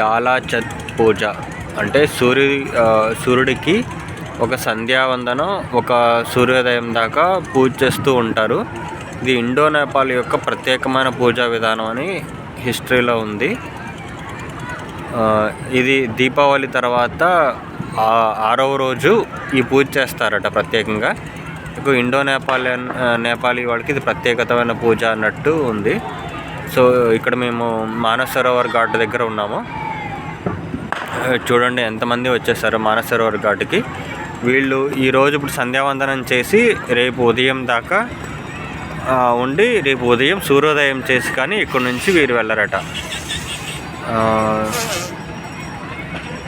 డాలా చత్ పూజ అంటే సూర్యుడికి ఒక సంధ్యావందనం, ఒక సూర్యోదయం దాకా పూజ చేస్తూ ఉంటారు. ఇది ఇండో నేపాల్ యొక్క ప్రత్యేకమైన పూజా విధానం అని హిస్టరీలో ఉంది. ఇది దీపావళి తర్వాత 6వ రోజు ఈ పూజ చేస్తారట ప్రత్యేకంగా. ఇండో నేపాలీ వాళ్ళకి ఇది ప్రత్యేకమైన పూజ అన్నట్టు ఉంది. సో ఇక్కడ మేము మానస్ సరోవర్ ఘాట్ దగ్గర ఉన్నాము. చూడండి ఎంతమంది వచ్చేసారు మానస్ సరోవర్ ఘాట్కి. వీళ్ళు ఈరోజు ఇప్పుడు సంధ్యావందనం చేసి రేపు ఉదయం దాకా ఉండి, రేపు ఉదయం సూర్యోదయం చేసి కానీ ఇక్కడ నుంచి వీరు వెళ్ళరట.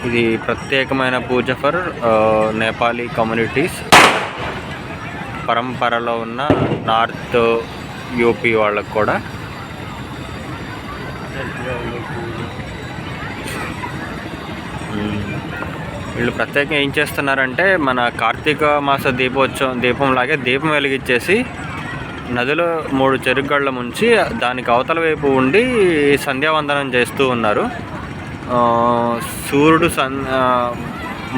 ఇది ప్రత్యేకమైన పూజ ఫర్ నేపాలీ కమ్యూనిటీస్. పరంపరలో ఉన్న నార్త్ యూపీ వాళ్ళకు కూడా. వీళ్ళు ప్రత్యేకంగా ఏం చేస్తున్నారంటే మన కార్తీక మాస దీపంలాగే దీపం వెలిగించేసి నదిలో 3 చెరుగళ్ళ ముంచి దానికి అవతల వైపు ఉండి సంధ్యావందనం చేస్తూ ఉన్నారు. సూర్యుడు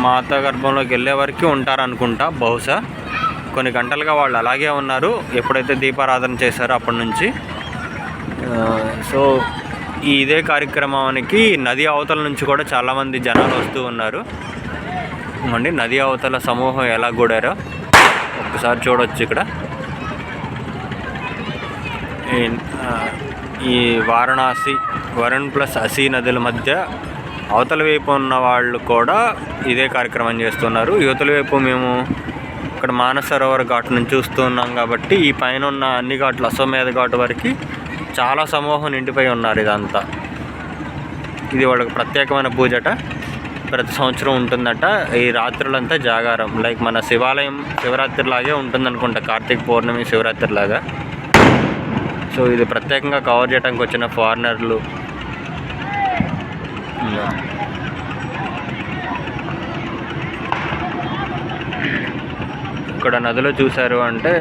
మాత గర్భంలోకి వెళ్ళే వరకు ఉంటారనుకుంటా బహుశా. కొన్ని గంటలుగా వాళ్ళు అలాగే ఉన్నారు ఎప్పుడైతే దీపారాధన చేశారో అప్పటి నుంచి. సో ఇదే కార్యక్రమానికి నది అవతల నుంచి కూడా చాలామంది జనాలు వస్తూ ఉన్నారు. అండి నది అవతల సమూహం ఎలా కూడారో ఒక్కసారి చూడవచ్చు. ఇక్కడ ఈ వారణాసి, వరుణ్ ప్లస్ అసీ నదుల మధ్య అవతల వైపు ఉన్న వాళ్ళు కూడా ఇదే కార్యక్రమం చేస్తున్నారు. యువతల వైపు మేము ఇక్కడ మానస్ సరోవర్ ఘాట్ నుంచి చూస్తూ ఉన్నాం కాబట్టి ఈ పైన ఉన్న అన్ని ఘాట్లు అశ్వమేధ ఘాట్ వరకు చాలా సమూహం నిండిపోయి ఉన్నారు. ఇదంతా ఇది వాళ్ళకి ప్రత్యేకమైన పూజట. ప్రతి సంవత్సరం ఉంటుందట. ఈ రాత్రులంతా జాగారం, లైక్ మన శివాలయం శివరాత్రి లాగే ఉంటుందనుకుంటా, కార్తీక పౌర్ణమి శివరాత్రి లాగా. సో ఇది ప్రత్యేకంగా కవర్ చేయడానికి వచ్చిన ఫారినర్లు. ఇక్కడ నదిలో చూశారు అంటే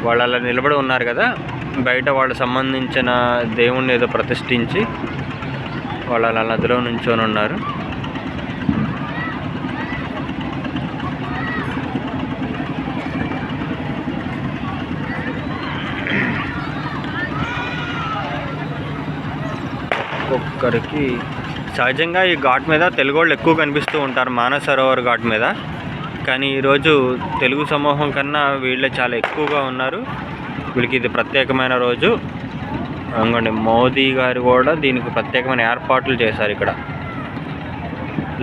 వాళ్ళు అలా నిలబడి ఉన్నారు కదా, బయట వాళ్ళు సంబంధించిన దేవుణ్ణి ఏదో ప్రతిష్ఠించి వాళ్ళు అలా నదిలో నుంచొని ఉన్నారు. ఒక్కొక్కరికి సహజంగా ఈ ఘాట్ మీద తెలుగు వాళ్ళు ఎక్కువ కనిపిస్తూ ఉంటారు, మానస్ సరోవర్ ఘాట్ మీద. కానీ ఈరోజు తెలుగు సమూహం కన్నా వీళ్ళే చాలా ఎక్కువగా ఉన్నారు. వీళ్ళకి ఇది ప్రత్యేకమైన రోజు. అనుకోండి మోదీ గారు కూడా దీనికి ప్రత్యేకమైన ఏర్పాట్లు చేశారు. ఇక్కడ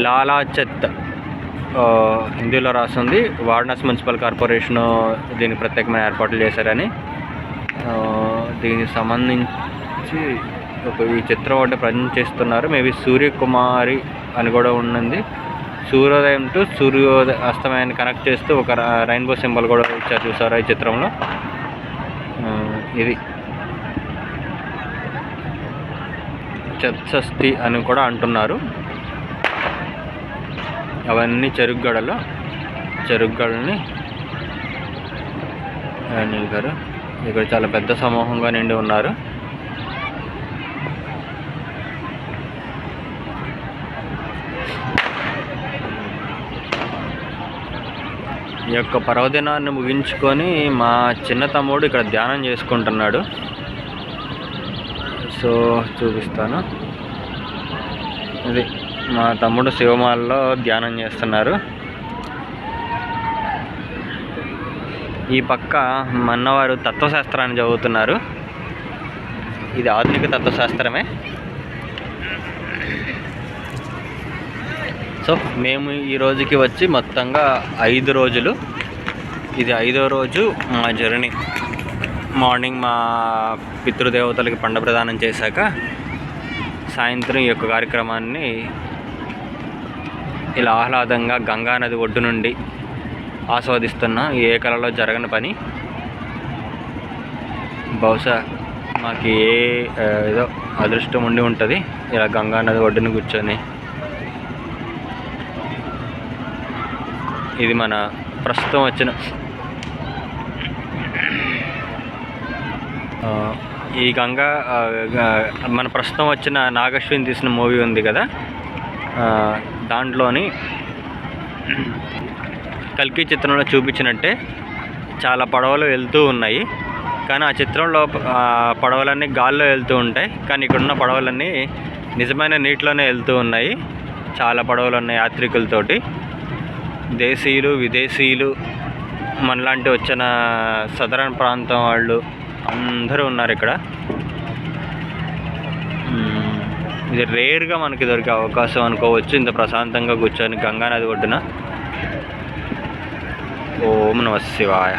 లాలా చత్ హిందీలో రాస్తుంది. వారణాసి మున్సిపల్ కార్పొరేషను దీనికి ప్రత్యేకమైన ఏర్పాట్లు చేశారని. దీనికి సంబంధించి ఈ చిత్రం ఒకటి ప్రజెంట్ చేస్తున్నారు. మేబీ సూర్యకుమారి అని కూడా ఉన్నది. సూర్యోదయం టు అస్తమయాన్ని కనెక్ట్ చేస్తూ ఒక రైన్బో సింబల్ కూడా ఇచ్చారు, చూసారా ఈ చిత్రంలో. ఇది చతుషష్ఠి అని కూడా అంటున్నారు. అవన్నీ చెరుగ్గడని నిలిపారు. ఇక్కడ చాలా పెద్ద సమూహంగా నిండి ఉన్నారు. ఈ యొక్క పర్వదినాన్ని ముగించుకొని మా చిన్న తమ్ముడు ఇక్కడ ధ్యానం చేసుకుంటున్నాడు. సో చూపిస్తాను. ఇది మా తమ్ముడు శివమాలలో ధ్యానం చేస్తున్నారు. ఈ పక్క మన్నవారు తత్వశాస్త్రాన్ని చదువుతున్నారు. ఇది ఆధునిక తత్వశాస్త్రమే. సో మేము ఈ రోజుకి వచ్చి మొత్తంగా 5 రోజులు. ఇది 5వ రోజు మా జర్నీ. మార్నింగ్ మా పితృదేవతలకి పండ ప్రదానం చేశాక సాయంత్రం ఈ యొక్క కార్యక్రమాన్ని ఇలా ఆహ్లాదంగా గంగానది ఒడ్డు నుండి ఆస్వాదిస్తున్నా. ఏ కళలో జరగని పని. బహుశా మాకు ఏదో అదృష్టం ఉండి ఉంటుంది ఇలా గంగానది ఒడ్డున కూర్చొని. ఇది మన ప్రస్తుతం వచ్చిన ఈ గంగా మన ప్రస్తుతం వచ్చిన నాగశ్విన్ తీసిన మూవీ ఉంది కదా, దాంట్లోని కల్కి చిత్రంలో చూపించినట్టే చాలా పడవలు వెళ్తూ ఉన్నాయి. కానీ ఆ చిత్రంలో పడవలన్నీ గాల్లో వెళ్తూ ఉంటాయి, కానీ ఇక్కడున్న పడవలన్నీ నిజమైన నీటిలోనే వెళ్తూ ఉన్నాయి. చాలా పడవలు ఉన్నాయి యాత్రికులతోటి, దేశీయులు విదేశీయులు మనలాంటి వచ్చిన సదరన్ ప్రాంతం వాళ్ళు అందరూ ఉన్నారు ఇక్కడ. ఇది రేర్గా మనకి దొరికే అవకాశం అనుకోవచ్చు, ఇంత ప్రశాంతంగా కూర్చొని గంగానది ఒడ్డున. ఓం నమః శివాయ.